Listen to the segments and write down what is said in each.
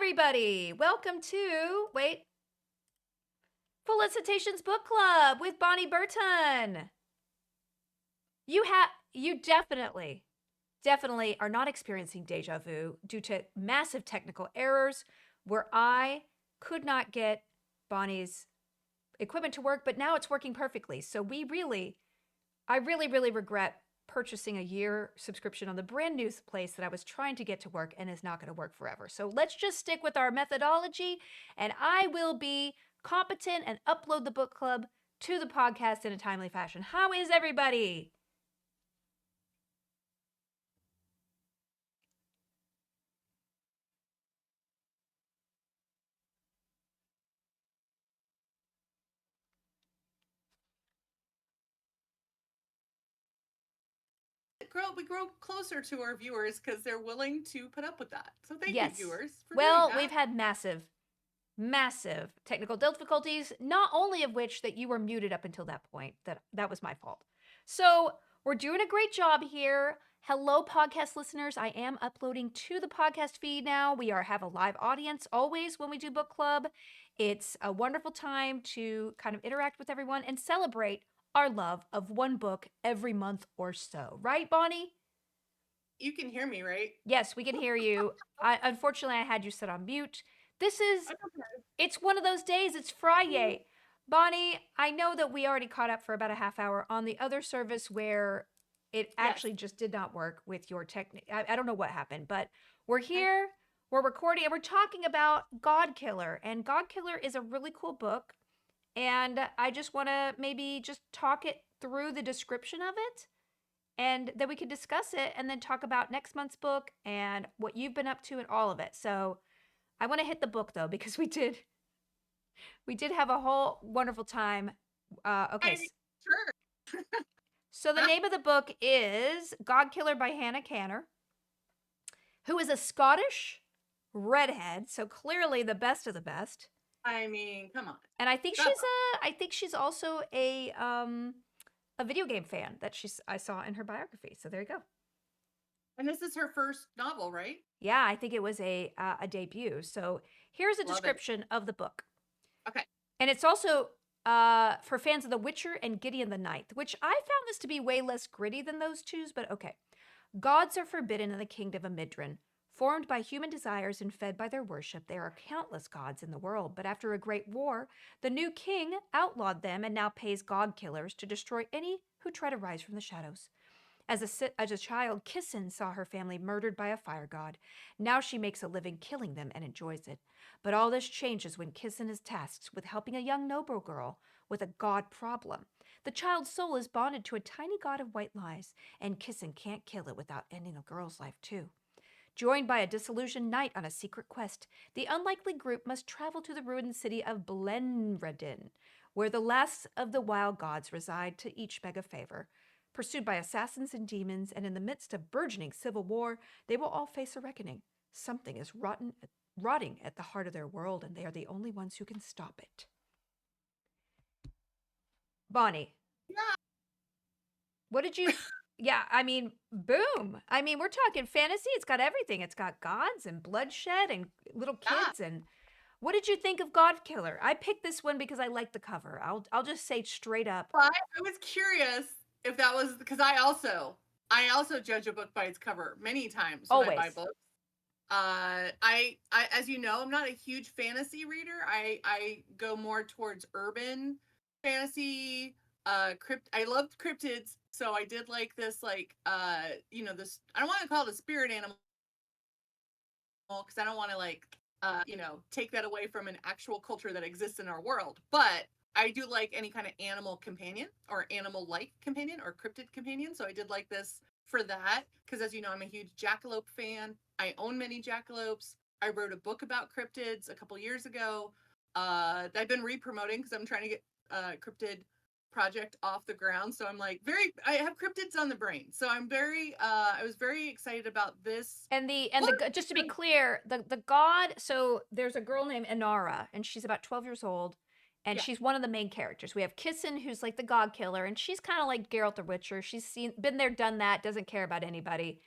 everybody. Welcome to, Felicitations Book Club with Bonnie Burton. You definitely are not experiencing deja vu due to massive technical errors where I could not get Bonnie's equipment to work, but now it's working perfectly. So I really regret purchasing a year subscription on the brand new place that I was trying to get to work and is not going to work forever. So let's just stick with our methodology, and I will be competent and upload the book club to the podcast in a timely fashion. How is everybody? We grow closer to our viewers because they're willing to put up with that. So thank you, Yes. viewers, for doing Well, that. we've had massive technical difficulties, not only of which that you were muted up until that point. That was my fault. So we're doing a great job here. Hello, podcast listeners. I am uploading to the podcast feed now. We have a live audience always when we do book club. It's a wonderful time to kind of interact with everyone and celebrate our love of one book every month or so. Right, Bonnie? You can hear me, right? Yes, we can hear you. Unfortunately, I had you set on mute. It's one of those days. It's Friday. Bonnie, I know that we already caught up for about a half hour on the other service where it actually just did not work with your technique. I don't know what happened, but we're here, we're recording, and we're talking about God Killer. And God Killer is a really cool book. And I just want to maybe just talk it through the description of it. And then we could discuss it and then talk about next month's book and what you've been up to and all of it. So I want to hit the book though, because we did have a whole wonderful time. Okay. Sure. So the name of the book is God Killer by Hannah Kanner, who is a Scottish redhead, so clearly the best of the best. I mean, come on. And I think she's also a video game fan that I saw in her biography. So there you go. And this is her first novel, right? Yeah, I think it was a debut. So here's a description of the book. Okay. And it's also for fans of The Witcher and Gideon the Ninth, which I found this to be way less gritty than those two, but okay. Gods are forbidden in the kingdom of Midrin. Formed by human desires and fed by their worship, there are countless gods in the world, but after a great war, the new king outlawed them and now pays god killers to destroy any who try to rise from the shadows. As a child, Kissin saw her family murdered by a fire god. Now she makes a living killing them and enjoys it. But all this changes when Kissin is tasked with helping a young noble girl with a god problem. The child's soul is bonded to a tiny god of white lies, and Kissin can't kill it without ending the girl's life too. Joined by a disillusioned knight on a secret quest, the unlikely group must travel to the ruined city of Blenredin, where the last of the wild gods reside, to each beg a favor. Pursued by assassins and demons, and in the midst of burgeoning civil war, they will all face a reckoning. Something is rotting at the heart of their world, and they are the only ones who can stop it. Bonnie. Yeah. What did you... Yeah, I mean, boom. I mean, we're talking fantasy. It's got everything. It's got gods and bloodshed and little kids. And what did you think of God Killer? I picked this one because I like the cover. I'll just say straight up. Well, I was curious if that was because I also judge a book by its cover many times when I buy books. I as you know, I'm not a huge fantasy reader. I go more towards urban fantasy. I loved cryptids, so I did like this, this. I don't want to call it a spirit animal because I don't want to take that away from an actual culture that exists in our world. But I do like any kind of animal companion or animal-like companion or cryptid companion. So I did like this for that because, as you know, I'm a huge jackalope fan. I own many jackalopes. I wrote a book about cryptids a couple years ago. I've been re-promoting because I'm trying to get cryptid project off the ground. So I'm I have cryptids on the brain. So I was very excited about this. And just to be clear, the god, so there's a girl named Inara, and she's about 12 years old, and she's one of the main characters. We have Kissin, who's like the god killer, and she's kind of like Geralt the Witcher. She's been there, done that, doesn't care about anybody.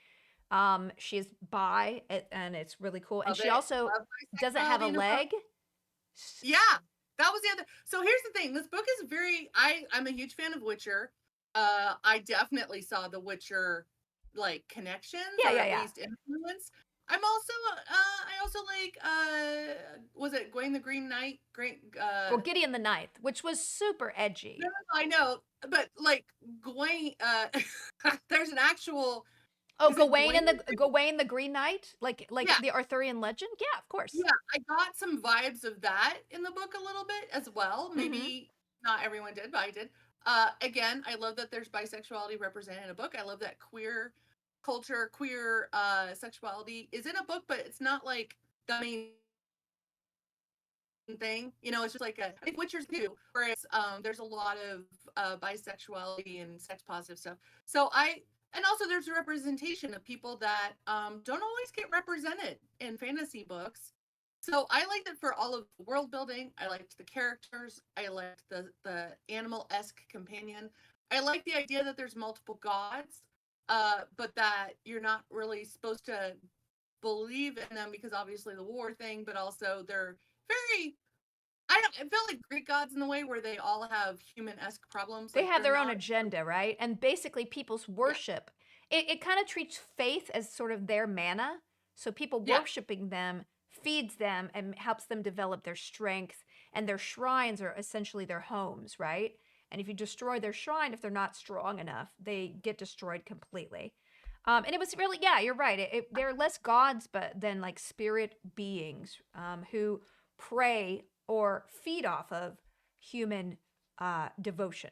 She's bi, and it's really cool. And Love she it. also Love doesn't have a bisexuality in a book. leg. Yeah, that was the other. So here's the thing. This book is very. I'm a huge fan of Witcher. I definitely saw the Witcher like connections Yeah, or yeah, at yeah. least influence. I'm also. I also like. Was it Gawain the Green Knight? Great. Well, Gideon the Ninth, which was super No, edgy. I know, but like Gawain. There's an actual. Oh, Is it Gawain? Gawain the Green Knight, like Yeah, the Arthurian legend. Yeah, of course. yeah. I got some vibes of that in the book a little bit as well. Mm-hmm. Maybe not everyone did, but I did. Again, I love that there's bisexuality represented in a book. I love that queer culture, queer sexuality is in a book, but it's not like the main thing. It's just like I think Witcher's too, whereas there's a lot of bisexuality and sex positive stuff. So and also there's a representation of people that don't always get represented in fantasy books. So I liked it for all of the world building. I liked the characters. I liked the animal-esque companion. I like the idea that there's multiple gods, but that you're not really supposed to believe in them because obviously the war thing, but also they're very. I feel like Greek gods in the way where they all have human-esque problems. They Like have they're their own not. agenda, right? And basically, people's Yeah, worship, it kind of treats faith as sort of their manna. So people yeah, worshiping them feeds them and helps them develop their strength. And their shrines are essentially their homes, right? And if you destroy their shrine, if they're not strong enough, they get destroyed completely. And it was really, yeah, you're right. They're less gods, but then like spirit beings who prey or feed off of human devotion.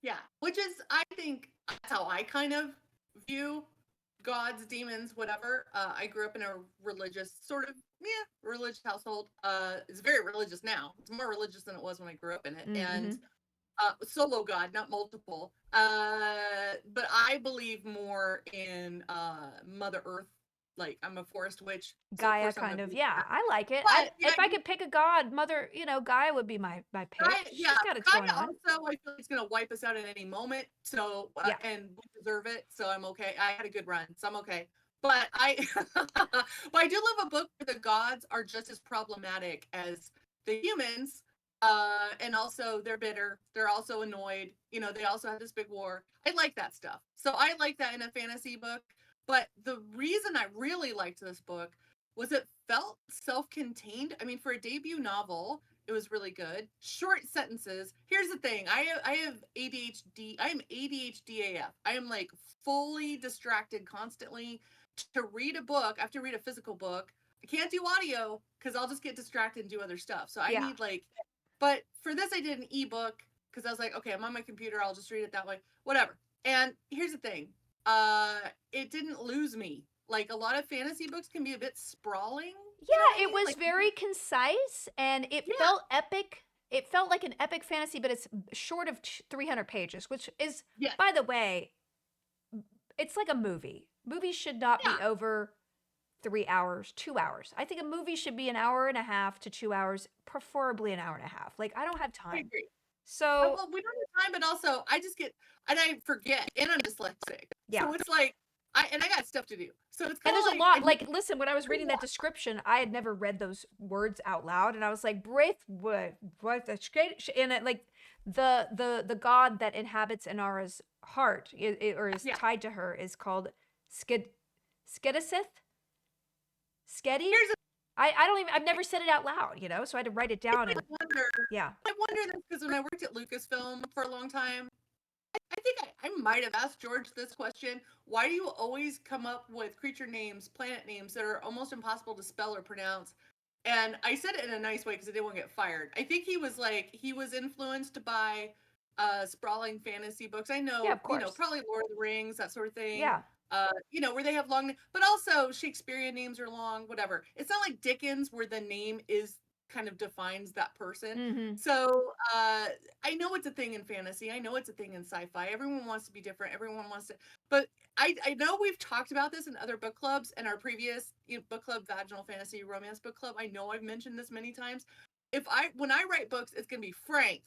yeah. Which is, I think, that's how I kind of view gods, demons, whatever. I grew up in a religious sort of religious household. It's very religious now. It's more religious than it was when I grew up in it. And Mm-hmm. solo god, not multiple. But I believe more in Mother Earth. Like I'm a forest witch, so of Gaia course I'm gonna kind of, be yeah, that. I like it. But yeah, If I could pick a god, mother, Gaia would be my pick. Yeah, She's got it going Gaia on. also I feel like it's gonna wipe us out at any moment. So Yeah. and we deserve it. So I'm okay. I had a good run, so I'm okay. But but I do love a book where the gods are just as problematic as the humans. And also they're bitter. They're also annoyed. They also have this big war. I like that stuff. So I like that in a fantasy book. But the reason I really liked this book was it felt self-contained. I mean, for a debut novel, it was really good. Short sentences. Here's the thing. I have ADHD. I am ADHD AF. I am like fully distracted constantly. To read a book, I have to read a physical book. I can't do audio because I'll just get distracted and do other stuff. So I Yeah. need but for this I did an ebook because I was like, okay, I'm on my computer, I'll just read it that way. Whatever. And here's the thing. It didn't lose me. Like a lot of fantasy books can be a bit sprawling. You know what Yeah, I it mean? was Like, very concise and it yeah, felt epic. It felt like an epic fantasy, but it's short of 300 pages, which is, yeah, by the way, it's like a movie. Movies should not be yeah. over 3 hours, 2 hours. I think a movie should be an hour and a half to 2 hours, preferably an hour and a half. Like, I don't have I time. agree. So, Well, we don't have time, but also I just get and I forget, and I'm dyslexic, yeah. so it's like I got stuff to do. So it's And kind of there's a like lot, like, listen, when I was reading that description, I had never read those words out loud, and I was like, Braith, what the and it, like, the god that inhabits Inara's heart, or is yeah. tied to her, is called Skid, Skedisith? Skedi? Here's a I don't even, I've never said it out loud, so I had to write it down, I and wonder. yeah. I wonder this because when I worked at Lucasfilm for a long time, I think I might have asked George this question. Why do you always come up with creature names, planet names that are almost impossible to spell or pronounce? And I said it in a nice way because I didn't want to get fired. I think he was influenced by sprawling fantasy books. I Yeah, know, of course. probably Lord of the Rings, that sort of thing. Yeah. Where they have long, but also Shakespearean names are long, whatever. It's not like Dickens where the name is kind of defines that person. Mm-hmm. So I know it's a thing in fantasy. I know it's a thing in sci-fi. Everyone wants to be different. Everyone wants to, but I know we've talked about this in other book clubs and our previous book club, Vaginal Fantasy Romance Book Club. I know I've mentioned this many times. When I write books, it's gonna be Frank,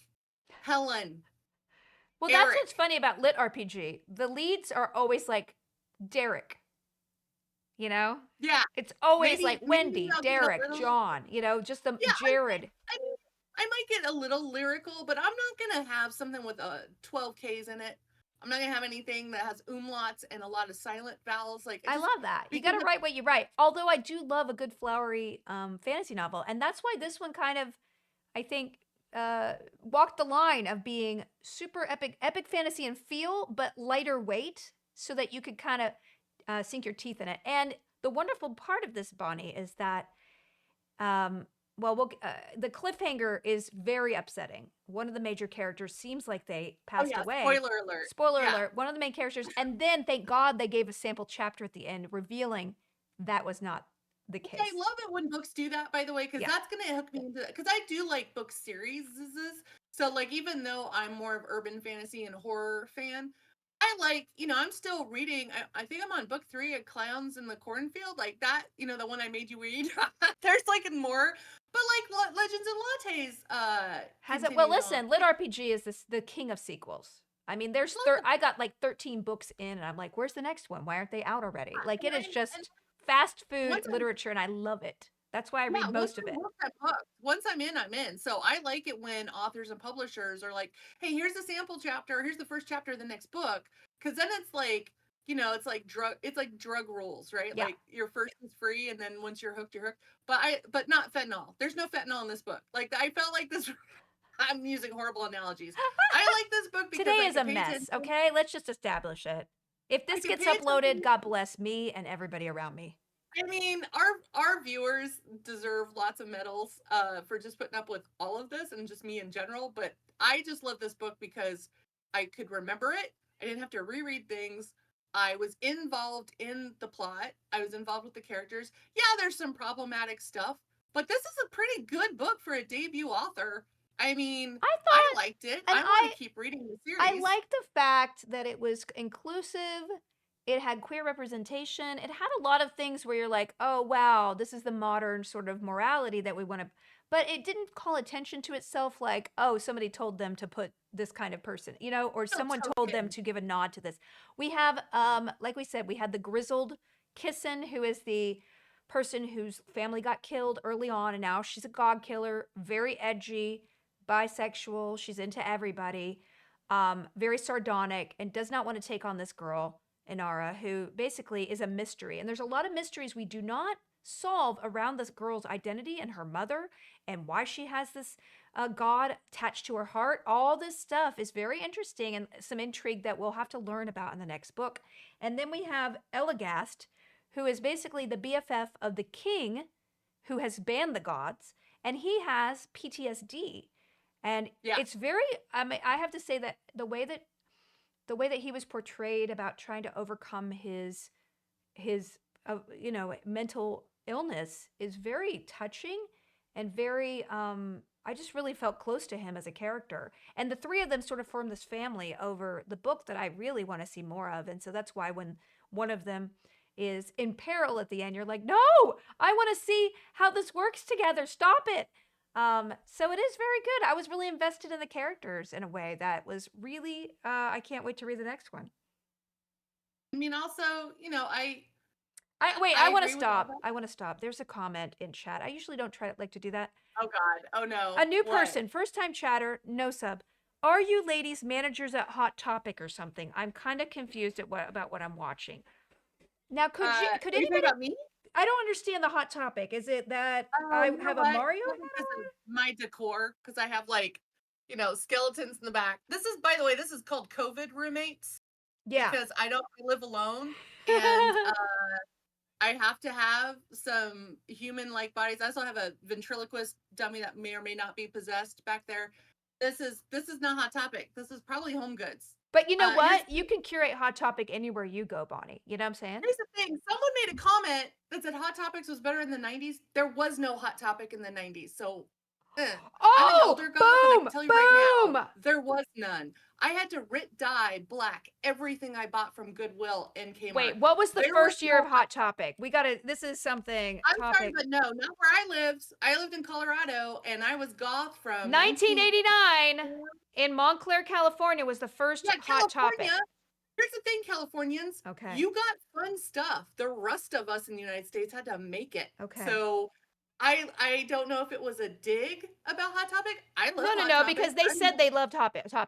Helen, Well, that's Eric. what's funny about Lit RPG. The leads are always like Derek, you know? Yeah. It's always Maybe like maybe Wendy, I'll get a Derek, little. John, just the Yeah, Jared. I might get a little lyrical, but I'm not gonna have something with 12 Ks in it. I'm not gonna have anything that has umlauts and a lot of silent vowels. Like, I love that. You got because to write what you write. Although I do love a good flowery fantasy novel, and that's why this one kind of, I think, walked the line of being super epic fantasy and feel, but lighter weight, so that you could kind of sink your teeth in it. And the wonderful part of this, Bonnie, is that the cliffhanger is very upsetting. One of the major characters seems like they oh passed yeah, away. spoiler alert. Spoiler Yeah. alert, one of the main characters. And then, thank God, they gave a sample chapter at the end revealing that was not the case. I love it when books do that, by the way, because Yeah. that's gonna hook me into that. Because I do like book series. So, like, even though I'm more of urban fantasy and horror fan, I like, I'm still reading. I think I'm on book 3 of Clowns in the Cornfield, like that. The one I made you read. There's like more, but like Legends and Lattes. Has it? Well, continues listen, on. Lit RPG is the king of sequels. I mean, I got like 13 books in, and I'm like, where's the next one? Why aren't they out already? Like, it is just fast food once literature, and I love it. That's why I read most of it. Once I'm in, I'm in. So I like it when authors and publishers are like, hey, here's the sample chapter, here's the first chapter of the next book. Because then it's like, it's like drug rules, right? Yeah. Like, your first is free, and then once you're hooked, you're hooked. But not fentanyl. There's no fentanyl in this book. Like, I felt like this. I'm using horrible analogies. I like this book because today is a mess. Okay, let's just establish it. If this gets uploaded, God bless me and everybody around me. I mean, our viewers deserve lots of medals for just putting up with all of this, and just me in general. But I just love this book because I could remember it. I didn't have to reread things. I was involved in the plot. I was involved with the characters. Yeah, there's some problematic stuff, but this is a pretty good book for a debut author. I mean, I liked it. I want to keep reading the series. I like the fact that it was inclusive. It had queer representation. It had a lot of things where you're like, oh, wow, this is the modern sort of morality that we want to. But it didn't call attention to itself like, oh, somebody told them to put this kind of person, or someone told them to give a nod to this. We have, like we said, we had the grizzled Kissen, who is the person whose family got killed early on, and now she's a god killer, very edgy, bisexual. She's into everybody, very sardonic, and does not want to take on this girl, Inara, who basically is a mystery. And there's a lot of mysteries we do not solve around this girl's identity and her mother and why she has this god attached to her heart. All this stuff is very interesting and some intrigue that we'll have to learn about in the next book. And then we have Elagast, who is basically the BFF of the king who has banned the gods, and he has PTSD. And it's very, I mean, I have to say that the way that he was portrayed about trying to overcome his mental illness is very touching and very, I just really felt close to him as a character. And the three of them sort of form this family over the book that I really want to see more of. And so that's why when one of them is in peril at the end, you're like, no, I want to see how this works together. Stop it. So it is very good. I was really invested in the characters in a way that was really, I can't wait to read the next one. I mean, also, I want to stop. I want to stop. There's a comment in chat. I usually don't like to do that. Oh God. Oh no. A new person, first time chatter, no sub. Are you ladies managers at Hot Topic or something? I'm kind of confused about what I'm watching. Now, could anybody about me? I don't understand the Hot Topic. Is it that I have a Mario? My decor, because I have skeletons in the back. This is, by the way, this is called COVID roommates. Yeah. Because I live alone, and I have to have some human-like bodies. I also have a ventriloquist dummy that may or may not be possessed back there. This is not Hot Topic. This is probably Home Goods. But you know what? You can curate Hot Topic anywhere you go, Bonnie. You know what I'm saying? Here's the thing. Someone made a comment that said Hot Topics was better in the 90s. There was no Hot Topic in the 90s. So, I'm an older goth, and I can tell you right now, there was none. I had to dye black everything I bought from Goodwill and Kmart. Wait, what was the first year of Hot Topic? This is something. I'm sorry, but no, not where I lived. I lived in Colorado, and I was goth from 1989 in Montclair, California was the first Hot Topic. Here's the thing, Californians. Okay. You got fun stuff. The rest of us in the United States had to make it. Okay. So I don't know if it was a dig about Hot Topic. I love Hot No, Topic. because they said they loved Topic. I'm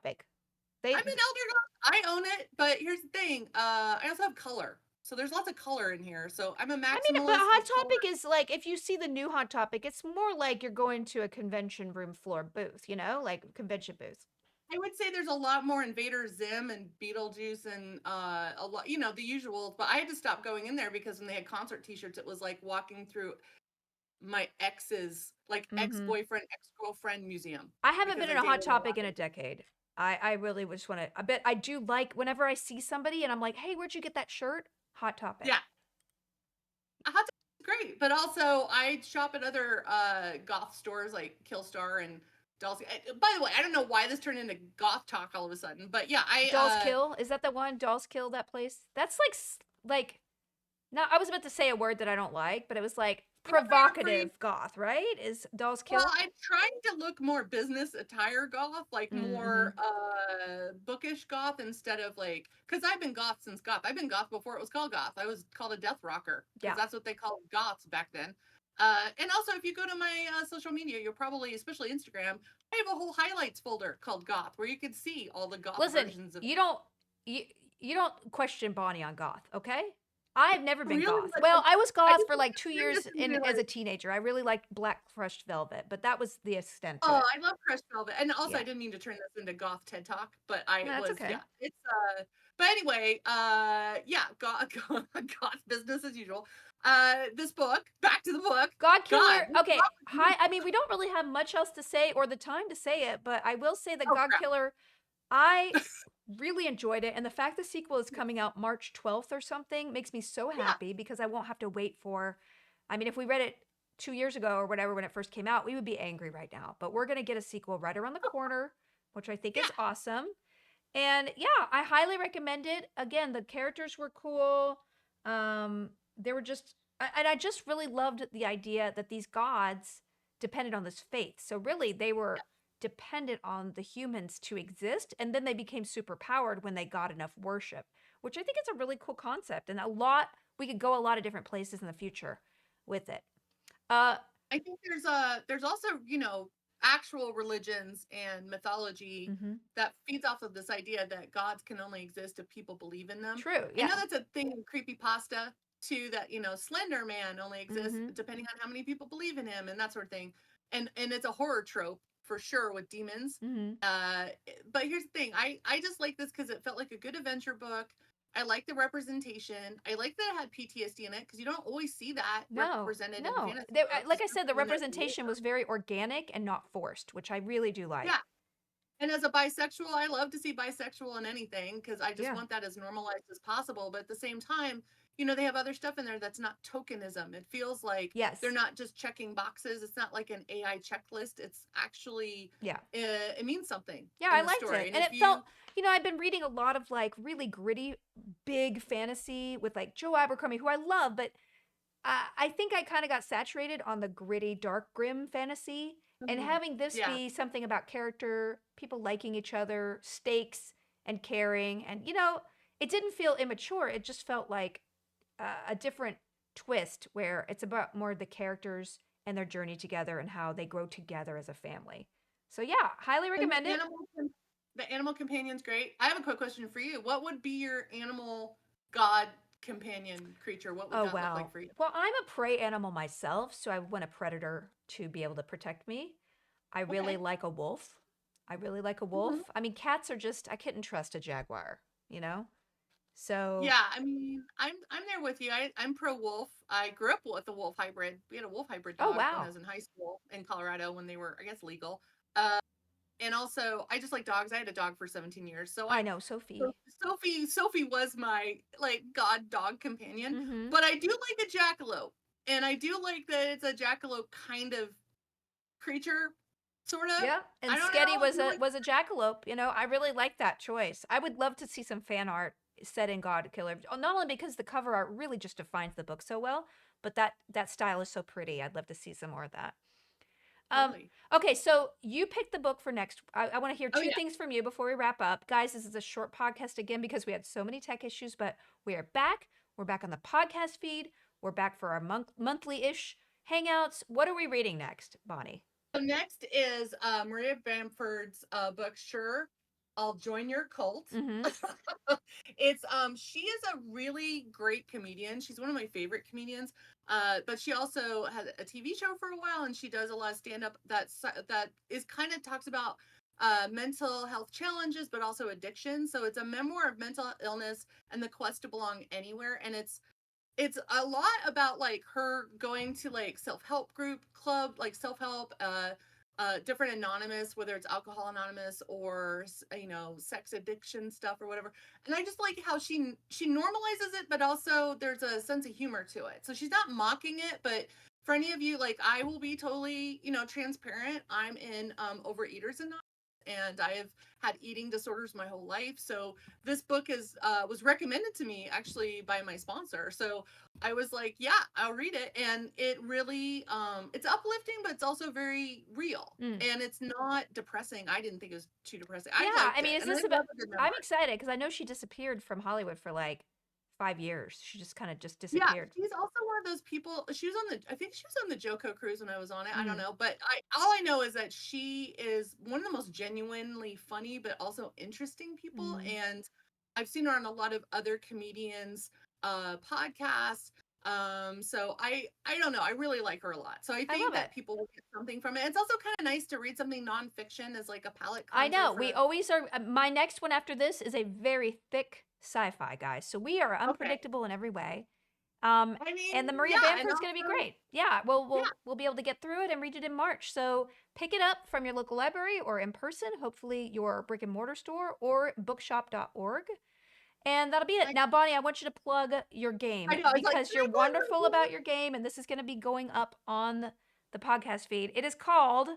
an elder goth. I own it, but here's the thing. I also have color. So there's lots of color in here. So I'm a I mean, but maximalist Hot with color. Topic is like, if you see the new Hot Topic, it's more like you're going to a convention room floor booth, you know, like convention booth. I would say there's a lot more Invader Zim and Beetlejuice and a lot, you know, the usuals. But I had to stop going in there because when they had concert T-shirts, it was like walking through my ex's, like Mm-hmm. ex-boyfriend, ex-girlfriend museum. I haven't Because been I in a Hot dated a lot Topic in a of them. decade. I really just want to. I bet I do like whenever I see somebody and I'm like, hey, where'd you get that shirt? Hot Topic. Yeah, Hot Topic is great, but also I shop at other goth stores like Killstar and Dolls. By the way, I don't know why this turned into goth talk all of a sudden, but yeah, Dolls Kill, is that the one? Dolls Kill, that place. That's like. Now I was about to say a word that I don't like, but it was like provocative goth, right? Is Dolls Well, Kill? I'm trying to look more business attire goth, like Mm-hmm. more bookish goth instead of like, because I've been goth since goth. I've been goth before it was called goth. I was called a death rocker because Yeah. that's what they called goths back then. And also, if you go to my social media, you'll probably, especially Instagram, I have a whole highlights folder called goth where you can see all the goth Listen, versions of. you you don't question Bonnie on goth, okay? I've never been Really, goth. like, Well, I was I goth just for like looked 2 years at and as a realized, teenager. I really liked Black Crushed Velvet, but that was the extent to oh, it. I love crushed velvet. And also, Yeah. I didn't mean to turn this into goth TED talk, but I That's was, yeah. okay. It's but anyway, yeah, goth business as usual. This book, back to the book. God God, Killer. Okay. Hi. I mean, we don't really have much else to say or the time to say it, but I will say that oh God crap. Killer, I really enjoyed it. And the fact the sequel is coming out March 12th or something makes me so Yeah, happy because I won't have to wait for. I mean, if we read it 2 years ago or whatever when it first came out, we would be angry right now. But we're going to get a sequel right around the corner, which I think is yeah. awesome. And yeah, I highly recommend it. Again, the characters were cool. They were just, and I just really loved the idea that these gods depended on this faith. So really, they were dependent on the humans to exist, and then they became super powered when they got enough worship, which I think is a really cool concept, and a lot we could go a lot of different places in the future with it. Uh, I think there's also, you know, actual religions and mythology mhm. that feeds off of this idea that gods can only exist if people believe in them. True, I know yeah. that's a thing in creepypasta too, that, you know, Slender Man only exists Mhm. depending on how many people believe in him and that sort of thing. And it's a horror trope for sure with demons. Mhm. But here's the thing. I just like this because it felt like a good adventure book. I like the representation. I like that it had PTSD in it because you don't always see that No, represented in no. fantasy Like books, I said, the especially when there's representation war. was very organic and not forced, which I really do Yeah. like. And as a bisexual, I love to see bisexual in anything because I just Yeah. want that as normalized as possible. But at the same time, you know, they have other stuff in there that's not tokenism. It feels like they're Yes. not just checking boxes. It's not like an AI checklist. It's actually, Yeah. it means something Yeah, in I the liked story. it. And And if it felt, you, I've been reading a lot of like really gritty, big fantasy with like Joe Abercrombie, who I love, but I think I kind of got saturated on the gritty, dark, grim fantasy. And mhm, having this yeah, be something about character, people liking each other, stakes, and caring, and it didn't feel immature. It just felt like a different twist where it's about more the characters and their journey together and how they grow together as a family. So yeah, highly and recommend it. the animal companion's great. I have a quick question for you. What would be your animal god companion creature? What would Oh that look like wow. for you? Well, I'm a prey animal myself, so I want a predator to be able to protect me. I really Okay. like a wolf. I really like a Mhm. wolf. I mean, cats are just I couldn't trust a jaguar, you know? So, Yeah, I mean, I'm there with you. I'm pro wolf. I grew up with a wolf hybrid. We had a wolf hybrid oh dog when I wow. was in high school in Colorado when they were, I guess, legal. Uh, and also, I just like dogs. I had a dog for 17 years, I know, Sophie. Sophie was my like god dog companion. Mhm. But I do like a jackalope, and I do like that it's a jackalope kind of creature, sort of. Yeah, and I don't Sketty know. I feel like was a jackalope, I really like that choice. I would love to see some fan art set in God Killer. Not only because the cover art really just defines the book so well, but that style is so pretty. I'd love to see some more of that. totally. Okay, so you picked the book for next. I want to hear Oh two yeah. things from you before we wrap up. Guys, this is a short podcast again because we had so many tech issues, but we are back. We're back on the podcast feed. We're back for our monthly-ish hangouts. What are we reading next, Bonnie? So next is Maria Bamford's book, Sure, I'll Join Your Cult. Mm-hmm. It's she is a really great comedian. She's one of my favorite comedians. But she also had a TV show for a while, and she does a lot of stand-up that is kind of talks about mental health challenges, but also addiction. So it's a memoir of mental illness and the quest to belong anywhere. And it's a lot about like her going to like self-help group club, like self-help, different anonymous, whether it's Alcohol Anonymous or sex addiction stuff or whatever. And I just like how she normalizes it, but also there's a sense of humor to it. So she's not mocking it, but for any of you, like I will be totally transparent. I'm in Overeaters Anonymous, and I have had eating disorders my whole life. So this book was recommended to me actually by my sponsor. So I was like, yeah, I'll read it. And it really it's uplifting, but it's also very real. And it's not depressing. I didn't think it was too depressing. Yeah, I mean, it. is this about I'm excited because I know she disappeared from Hollywood for like 5 years. She just kind of just disappeared. Yeah, she's also one of those people. I think she was on the JoCo cruise when I was on it. I don't know, but all I know is that she is one of the most genuinely funny, but also interesting people. And I've seen her on a lot of other comedians' podcasts. So I don't know. I really like her a lot. So I think that people will get something from it. It's also kind of nice to read something nonfiction as like a palate cleanser. I know. We always are. My next one after this is a very thick sci-fi, guys. So we are unpredictable in every way. And the Maria Bamford's going to be great. Yeah, we'll be able to get through it and read it in March. So pick it up from your local library or in person, hopefully your brick and mortar store or bookshop.org. And that'll be it. Now, Bonnie, I want you to plug your game because you're wonderful about your game, and this is going to be going up on the podcast feed. It is called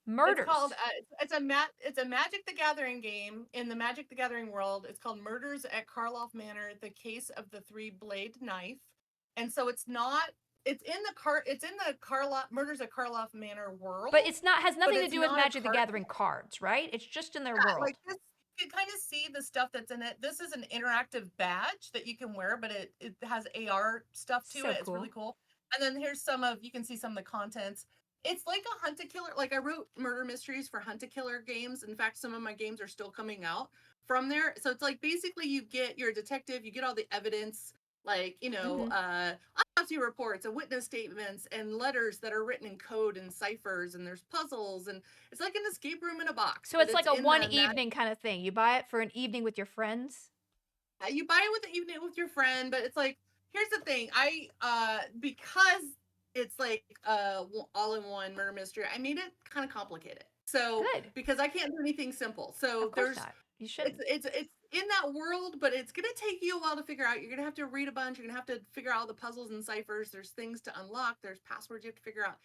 Murders. It's called it's a Magic the Gathering game in the Magic the Gathering world. It's called Murders at Karloff Manor: The Case of the Three-Blade Knife. And so it's in the Karloff Murders at Karloff Manor world. But has nothing to do with Magic the Gathering cards, right? It's just in their world. Like this, you can kind of see the stuff that's in it. This is an interactive badge that you can wear, but it has AR stuff to it. Cool. It's really cool. And then you can see some of the contents. It's like a hunt a killer. Like I wrote murder mysteries for hunt a killer games. In fact, some of my games are still coming out from there. So it's like basically you're a detective, you get all the evidence, like, autopsy reports and witness statements and letters that are written in code and ciphers, and there's puzzles, and it's like an escape room in a box. So it's like a one evening kind of thing. You buy it for an evening with your friends? You buy it with your friend, but it's like, here's the thing. Because it's like all-in-one murder mystery, I made it kind of complicated. So good. Because I can't do anything simple. So you should. It's in that world, but it's gonna take you a while to figure out. You're gonna have to read a bunch. You're gonna have to figure out all the puzzles and ciphers. There's things to unlock. There's passwords you have to figure out.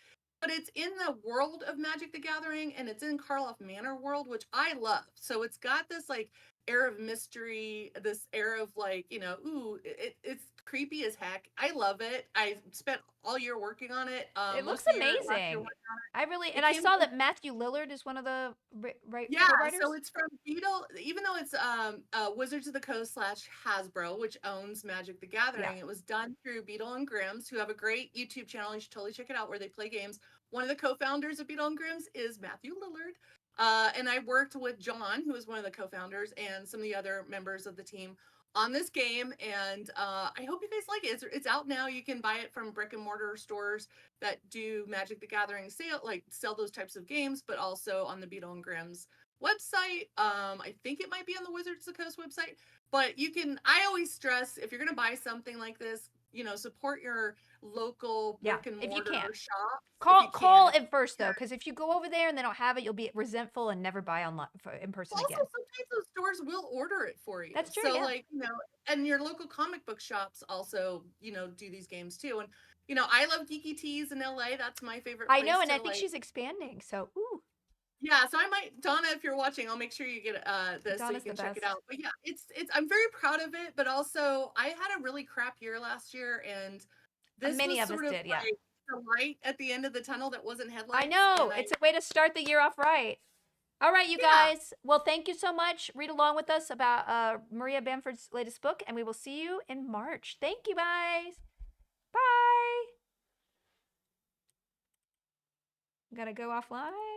But it's in the world of Magic the Gathering, and it's in Karloff Manor world, which I love. So it's got this like air of mystery, this air of like, it's creepy as heck. I love it. I spent all year working on it. It looks amazing. I saw that Matthew Lillard is one of the co-writers. So it's from Beetle, even though it's Wizards of the Coast / Hasbro, which owns Magic the Gathering. It was done through Beetle and Grimm's, who have a great YouTube channel. You should totally check it out, where they play games. One of the co-founders of Beetle and Grimm's is Matthew Lillard. And I worked with John, who is one of the co-founders, and some of the other members of the team on this game. And I hope you guys like it. It's out now. You can buy it from brick and mortar stores that do Magic the Gathering sell those types of games, but also on the Beetle and Grimm's website. I think it might be on the Wizards of the Coast website, but I always stress, if you're going to buy something like this, support your local brick and mortar shop. Call it first though, because if you go over there and they don't have it, you'll be resentful and never buy online in person again. Also, sometimes those stores will order it for you. That's true. So and your local comic book shops also, do these games too. And I love Geeky Tees in LA. That's my favorite place. I know, and I think she's expanding. So yeah, so I might, Donna, if you're watching, I'll make sure you get this so you can check it out. But yeah, it's I'm very proud of it, but also I had a really crap year last year, and this many of us did, yeah. the light at the end of the tunnel that wasn't headlights. I know. It's a way to start the year off right. All right, you guys. Well, thank you so much. Read along with us about Maria Bamford's latest book, and we will see you in March. Thank you, guys. Bye. Gotta go offline.